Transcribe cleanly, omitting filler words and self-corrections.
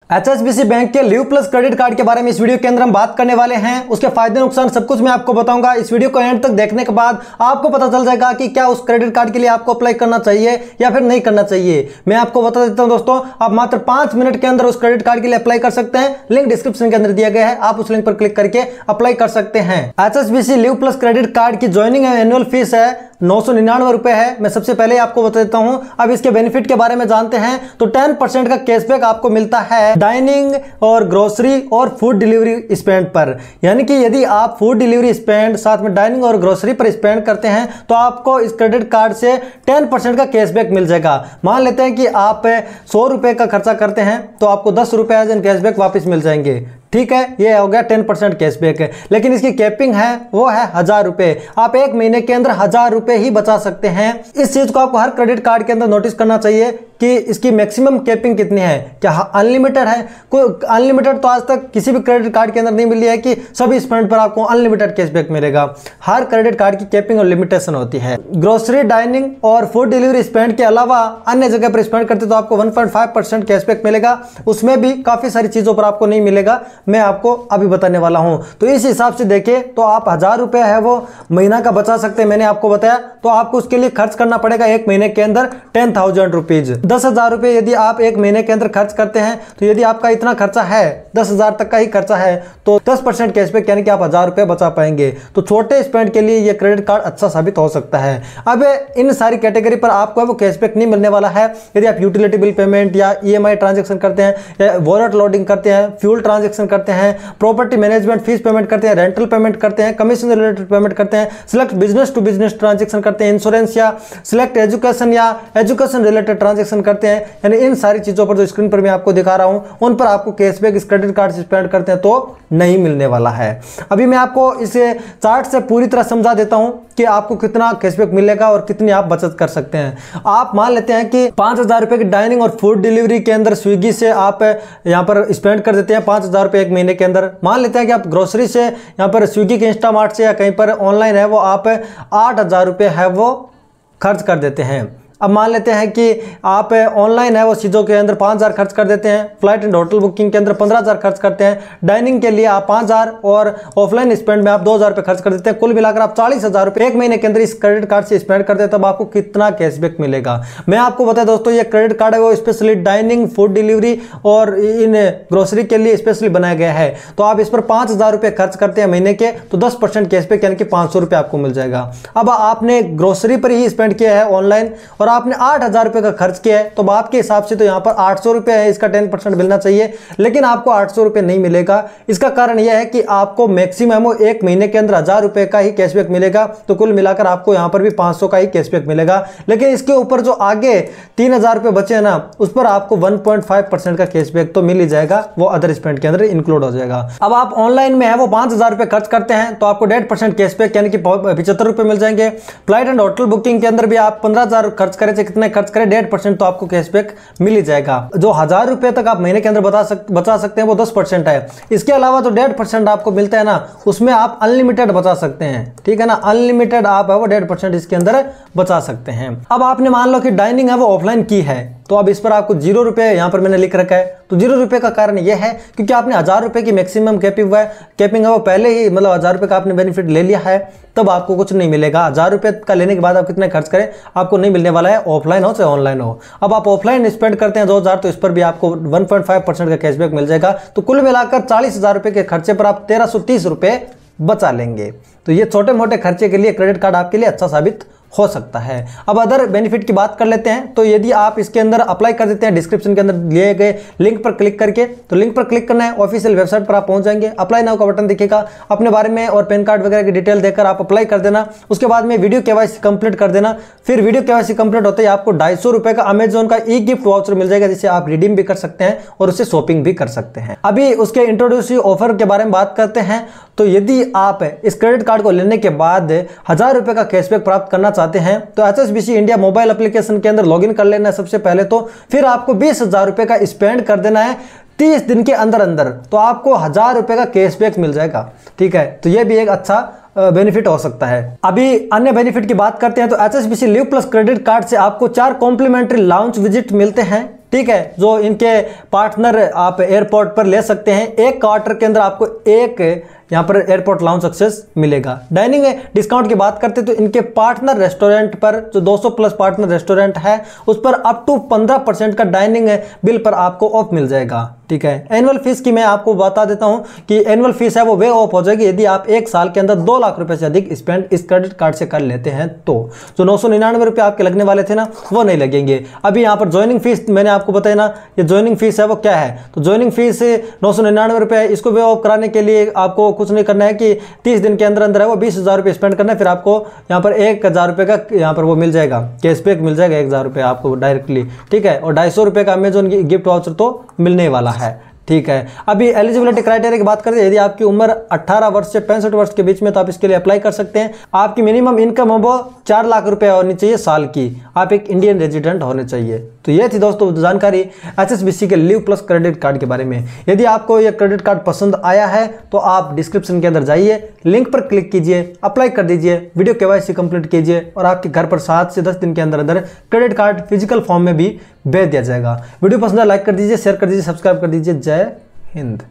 HSBC bank के leave plus credit card के बारे में इस वीडियो के अंदर हम बात करने वाले हैं। उसके फायदे नुकसान सब कुछ मैं आपको बताऊंगा। इस वीडियो को एंड तक देखने के बाद आपको पता चल जाएगा कि क्या उस क्रेडिट कार्ड के लिए आपको अप्लाई करना चाहिए या फिर नहीं करना चाहिए। मैं आपको बता देता हूं दोस्तों, आप मात्र 5 मिनट के अंदर उस क्रेडिट कार्ड के लिए अप्लाई कर सकते हैं। लिंक डिस्क्रिप्शन के अंदर दिया गया है, आप उस लिंक पर क्लिक करके अप्लाई कर सकते हैं। HSBC leave plus credit card की ज्वाइनिंग एनुअल फीस है 999 रुपए है। मैं सबसे पहले आपको बता देता हूं। अब इसके बेनिफिट के बारे में जानते हैं तो 10% का कैशबैक आपको मिलता है डाइनिंग और ग्रोसरी और फूड डिलीवरी स्पेंड पर। यानी कि यदि आप फूड डिलीवरी स्पेंड साथ में डाइनिंग और ग्रोसरी पर स्पेंड करते हैं तो आपको इस क्रेडिट कार्ड से 10% का कैशबैक मिल जाएगा। मान लेते हैं कि आप 100 रुपए का खर्चा करते हैं तो आपको 10 रुपए एज एन कैशबैक वापस मिल जाएंगे। ठीक है, ये हो गया 10% कैशबैक है। लेकिन इसकी कैपिंग है वो है 1000 रुपए। आप एक महीने के अंदर 1000 रुपए ही बचा सकते हैं। इस चीज को आपको हर क्रेडिट कार्ड के अंदर नोटिस करना चाहिए कि इसकी मैक्सिमम कैपिंग कितनी है। क्या अनलिमिटेड है? कोई अनलिमिटेड तो आज तक किसी भी क्रेडिट कार्ड के अंदर नहीं मिली है कि सभी स्पेंड पर आपको अनलिमिटेड कैशबैक मिलेगा। हर क्रेडिट कार्ड की कैपिंग और लिमिटेशन होती है। ग्रोसरी, डाइनिंग और फूड डिलीवरी स्पेंड के अलावा अन्य जगह पर स्पेंड करते तो आपको 1.5% कैशबैक मिलेगा। उसमें भी काफी सारी चीजों पर आपको नहीं मिलेगा, मैं आपको अभी बताने वाला हूं। तो इस हिसाब से देखें तो आप 1000 रुपए है वो महीना का बचा सकते हैं। मैंने आपको बताया तो आपको उसके लिए खर्च करना पड़ेगा एक महीने के अंदर 10,000 रुपीज। 10,000 रुपए यदि आप एक महीने के अंदर खर्च करते हैं तो यदि आपका इतना खर्चा है 10,000 तक का ही खर्चा है तो 10% कैशबैक यानी कि आप 1000 रुपए बचा पाएंगे। तो छोटे स्पेंड के लिए ये क्रेडिट कार्ड अच्छा साबित हो सकता है। अब इन सारी कैटेगरी पर आपको वो कैशबैक नहीं मिलने वाला है यदि आप यूटिलिटी बिल पेमेंट या EMI ट्रांजेक्शन करते हैं या वॉलेट लोडिंग करते हैं, फ्यूल ट्रांजेक्शन करते हैं, प्रॉपर्टी मैनेजमेंट फीस पेमेंट करते हैं, रेंटल पेमेंट करते हैं, कमीशन रिलेटेड पेमेंट करते हैं, select business to business transaction करते हैं, इंश्योरेंस या सिलेक्ट एजुकेशन या एजुकेशन रिलेटेड ट्रांजैक्शन करते हैं। यानी इन सारी चीजों पर जो स्क्रीन पर मैं आपको दिखा रहा हूं उन पर आपको कैशबैक इस क्रेडिट कार्ड से स्पेंड करते हैं तो नहीं मिलने वाला है। अभी मैं आपको इसे चार्ट से पूरी तरह समझा देता हूं कि आपको कितना कैशबैक मिलेगा और कितनी आप बचत कर सकते हैं। आप मान लेते हैं कि 5,000 रुपए की डाइनिंग और फूड डिलीवरी के अंदर स्विगी से आप यहां पर स्पेंड कर देते हैं 5,000 रुपए एक महीने के अंदर। मान लेते हैं कि आप ग्रोसरी से यहां पर स्विगी के इंस्टामार्ट से या कहीं पर ऑनलाइन है वो आप 8,000 रुपए है वो खर्च कर देते हैं। अब मान लेते हैं कि आप ऑनलाइन है वो चीज़ों के अंदर 5,000 खर्च कर देते हैं, फ्लाइट एंड होटल बुकिंग के अंदर 15,000 खर्च करते हैं, डाइनिंग के लिए आप 5,000 और ऑफलाइन स्पेंड में आप 2,000 रुपये खर्च कर देते हैं। कुल मिलाकर आप 40,000 रुपये एक महीने के अंदर इस क्रेडिट कार्ड से स्पेंड करते हैं, तब आपको कितना कैशबैक मिलेगा। मैं आपको बता दोस्तों, ये क्रेडिट कार्ड है वो स्पेशली डाइनिंग, फूड डिलीवरी और इन ग्रोसरी के लिए स्पेशली बनाया गया है। तो आप इस पर 5,000 रुपये खर्च करते हैं महीने के तो 10% कैशबैक यानी कि 500 रुपये आपको मिल जाएगा। अब आपने ग्रोसरी पर ही स्पेंड किया है ऑनलाइन और आपने 8,000 रुपए का खर्च किया है तो आपके हिसाब से तो यहां पर 800 रुपए है, इसका 10% मिलना चाहिए, लेकिन आपको 800 रुपए नहीं मिलेगा। इसका कारण यह है कि आपको मैक्सिमम एक महीने के अंदर 1000 रुपए का ही कैशबैक मिलेगा। तो कुल मिलाकर आपको यहां पर भी 500 का ही कैशबैक मिलेगा। लेकिन इसके ऊपर जो आगे 3,000 रुपए बचे हैं ना, उस पर आपको 1.5% का कैशबैक तो मिल ही जाएगा, वो अदर स्पेंड के अंदर इंक्लूड हो जाएगा। अब आप ऑनलाइन में है वो 5,000 रुपए खर्च करते हैं तो आपको 1.5% कैशबैक यानी कि 75 रुपए मिल जाएंगे। फ्लाइट एंड होटल बुकिंग के अंदर भी आप 15,000 खर्च करें, कितने खर्च 1.5% तो आपको कैशबैक मिल ही जाएगा। जो 1000 रुपए तक आप महीने के अंदर बचा सकते हैं वो 10% है। इसके अलावा जो 1.5% आपको मिलता है ना, उसमें आप अनलिमिटेड बचा सकते हैं। ठीक है ना, अनलिमिटेड आप है वो 1.5% इसके अंदर बचा सकते हैं। अब आपने मान लो कि डाइनिंग है वो ऑफलाइन की है तो अब इस पर आपको 0 रुपए यहां पर मैंने लिख रखा है। तो 0 रुपए का कारण यह है क्योंकि आपने 1000 रुपए की मैक्सिमम कैपिंग है वो पहले ही, मतलब 1000 रुपए का आपने बेनिफिट ले लिया है, तब आपको कुछ नहीं मिलेगा। 1000 रुपए का लेने के बाद आप कितने खर्च करें आपको नहीं मिलने वाला है, ऑफलाइन हो चाहे ऑनलाइन हो। अब आप ऑफलाइन स्पेंड करते हैं 2,000 तो इस पर भी आपको 1.5% का कैशबैक मिल जाएगा। तो कुल मिलाकर 40,000 रुपए के खर्चे पर आप 1,330 रुपए बचा लेंगे। तो ये छोटे मोटे खर्चे के लिए क्रेडिट कार्ड आपके लिए अच्छा साबित हो सकता है। अब अदर बेनिफिट की बात कर लेते हैं। तो यदि आप इसके अंदर अप्लाई कर देते हैं डिस्क्रिप्शन के अंदर दिए गए लिंक पर क्लिक करके, तो लिंक पर क्लिक करना है, ऑफिशियल वेबसाइट पर आप पहुंच जाएंगे। अप्लाई नाउ का बटन दिखेगा, अपने बारे में और पैन कार्ड वगैरह की डिटेल देकर आप अप्लाई कर देना। उसके बाद में वीडियो KYC कंप्लीट कर देना। फिर वीडियो KYC कंप्लीट होते ही आपको 250 रुपए का अमेजोन का ई गिफ्ट वाउचर मिल जाएगा, जिसे आप रिडीम भी कर सकते हैं और उससे शॉपिंग भी कर सकते हैं। अभी उसके इंट्रोड्यूसिव ऑफर के बारे में बात करते हैं। तो यदि आप इस क्रेडिट कार्ड को लेने के बाद 1000 रुपए का कैशबैक प्राप्त करना चाहते हैं तो HSBC इंडिया मोबाइल एप्लीकेशन के अंदर लॉगिन कर लेना है सबसे पहले। तो फिर आपको 20,000 रुपए का स्पेंड कर देना है 30 दिन के अंदर अंदर, तो आपको 1000 रुपए का कैशबैक मिल जाएगा। ठीक है, तो यह भी एक अच्छा बेनिफिट हो सकता है। अभी अन्य बेनिफिट की बात करते हैं तो HSBC leave plus credit card से आपको 4 कॉम्प्लीमेंट्री लाउंज विजिट मिलते हैं। ठीक है, जो इनके पार्टनर आप एयरपोर्ट पर ले सकते हैं। एक क्वार्टर के अंदर आपको एक यहाँ पर एयरपोर्ट लाउंज एक्सेस मिलेगा। डाइनिंग डिस्काउंट की बात करते तो इनके पार्टनर रेस्टोरेंट पर जो 200 प्लस पार्टनर रेस्टोरेंट है उस पर अप टू 15% का डाइनिंग बिल पर आपको ऑफ मिल जाएगा। ठीक है, एनुअल फीस की मैं आपको बता देता हूं कि एनुअल फीस है वो वे ऑफ हो जाएगी यदि आप एक साल के अंदर 2 लाख रुपए से अधिक स्पेंड इस क्रेडिट कार्ड से कर लेते हैं तो। जो 999 रुपये आपके लगने वाले थे ना वो नहीं लगेंगे। अभी यहाँ पर ज्वाइनिंग फीस मैंने आपको बताया ना, ये ज्वाइनिंग फीस है वो क्या है, तो ज्वाइनिंग फीस 999 रुपये है। इसको वे ऑफ कराने के लिए आपको कुछ नहीं करना है कि 30 दिन के अंदर अंदर है वो 20,000 रुपये स्पेंड करना है, फिर आपको यहाँ पर 1,000 रुपये का यहाँ पर वो मिल जाएगा, कैशबैक मिल जाएगा 1,000 रुपये आपको डायरेक्टली। ठीक है, और 250 रुपये का अमेजोन की गिफ्ट वाउचर तो मिलने वाला है। ठीक है, अभी एलिजिबिलिटी क्राइटेरिया की बात करें, यदि आपकी उम्र 18 वर्ष से 65 वर्ष के बीच में तो आप इसके लिए अप्लाई कर सकते हैं। आपकी मिनिमम इनकम वो 4 लाख रुपए होनी चाहिए साल की। आप एक इंडियन रेजिडेंट होने चाहिए। तो ये थी दोस्तों जानकारी HSBC के लिव प्लस क्रेडिट कार्ड के बारे में। यदि आपको ये क्रेडिट कार्ड पसंद आया है तो आप डिस्क्रिप्शन के अंदर जाइए, लिंक पर क्लिक कीजिए, अप्लाई कर दीजिए, वीडियो KYC कंप्लीट कीजिए और आपके घर पर 7 से 10 दिन के अंदर अंदर क्रेडिट कार्ड फिजिकल फॉर्म में भी भेज दिया जाएगा। वीडियो पसंद है लाइक कर दीजिए, शेयर कर दीजिए, सब्सक्राइब कर दीजिए। जय हिंद।